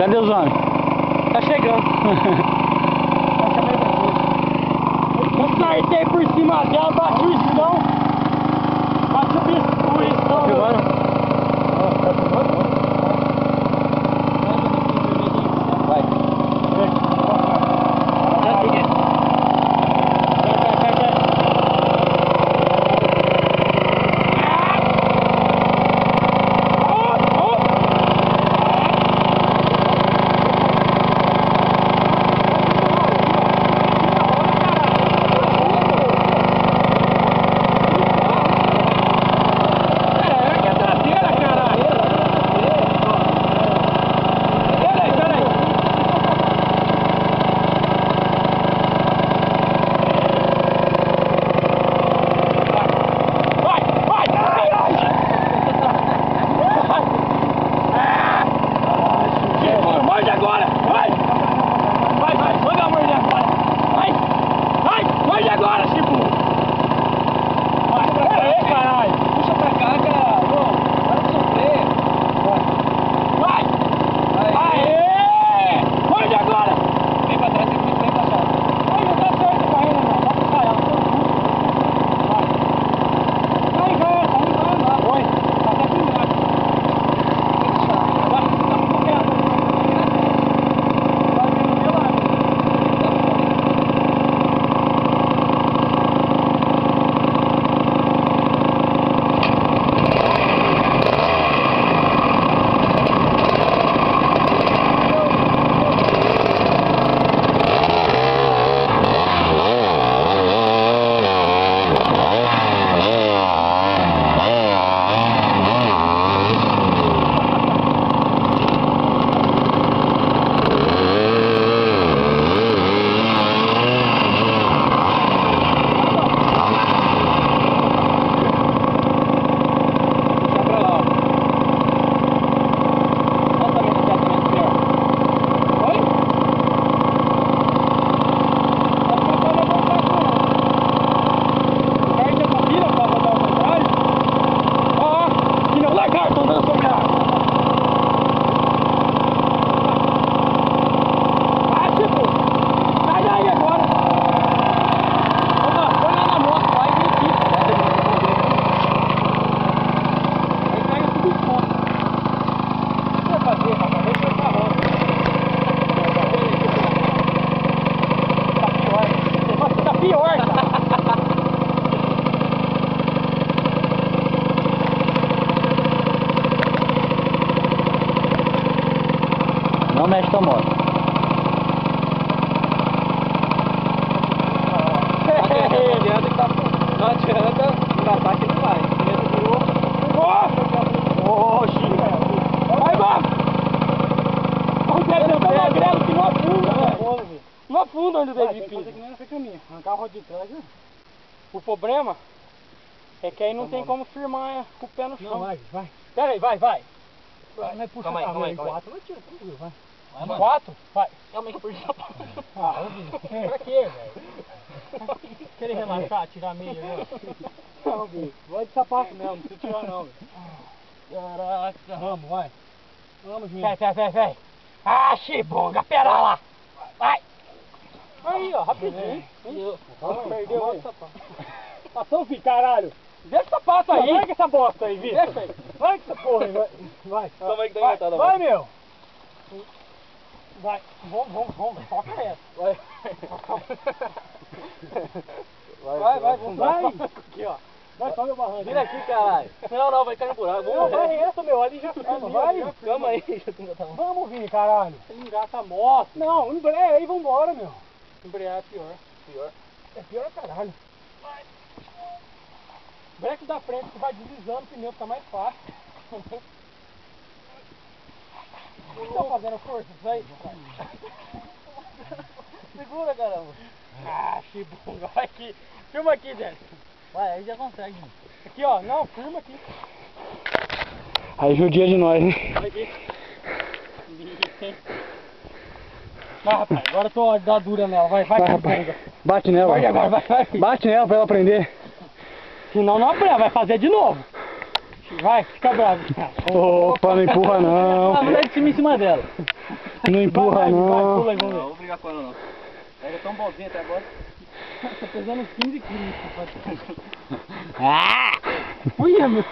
Cadê os homens? Tá chegando. Eu sartei por cima dela, bati o estão. Bati o estão. Tá filmando? Não mexe com a moto. Não adianta, engatar que ele vai. Oxi! Vai, vamos! O magrelo que não afunda, velho. Não afunda onde o David pisa. Arrancar a roda de trás, né? O problema é que aí não tem como firmar com o pé no chão. Não, vai. Pera aí, vai. Vai, puxa. Calma aí. Quatro, não tira, tranquilo, vai. Quatro? Vai. Calma aí que eu perdi a sapato. Pra quê, velho? Querer relaxar, tirar a meia, né? Não, bicho. Vai de sapato mesmo, não precisa tirar não, velho. Caraca. Vamos, vai. Vamos, Juninho. Vai. Ah, Chibonga, pera lá. Vai. Aí, ó, rapidinho. Perdeu o sapato. Passou, filho, caralho. Deixa o sapato aí. Larga essa bosta aí, Vitor. Deixa aí. Larga essa porra aí, vai. Toma aí que tá engatado. Vai, meu. Vai, vamos, toca essa. Vai, vamos. Aqui, ó. Vai, sobe o barranco. Vira aqui, caralho. Não, vai cair no buraco. Não, vai essa, meu, ali já vai. Calma aí, já tem que botar. Vamos, Vini, caralho. Ele engata a moto. Não, embreia aí, vambora, meu. Embrear é pior. É pior, caralho. Vai. Breque da frente, que vai deslizando o pneu, fica mais fácil. O que tá fazendo força? Isso aí? Segura, caramba. Ah, Chibunga, vai aqui. Filma aqui, Zé. Vai, aí já consegue. Aqui, ó. Não, firma aqui. Aí judia de nós, né? Vai aqui. Vai, rapaz. Agora eu tô dando dura nela. Vai, rapaz. Bate nela. Vai agora, vai. Bate nela pra ela aprender. Senão não aprende, vai fazer de novo. Vai, fica bravo. Opa, não empurra não. Vai de cima em cima dela. Não empurra, vai, não. Vai, pula aí, vamos ver. Não, vou brigar com ela não. Ela é tão bonzinha até agora. Tá pesando 15 quilos. Ah! Uia, meu.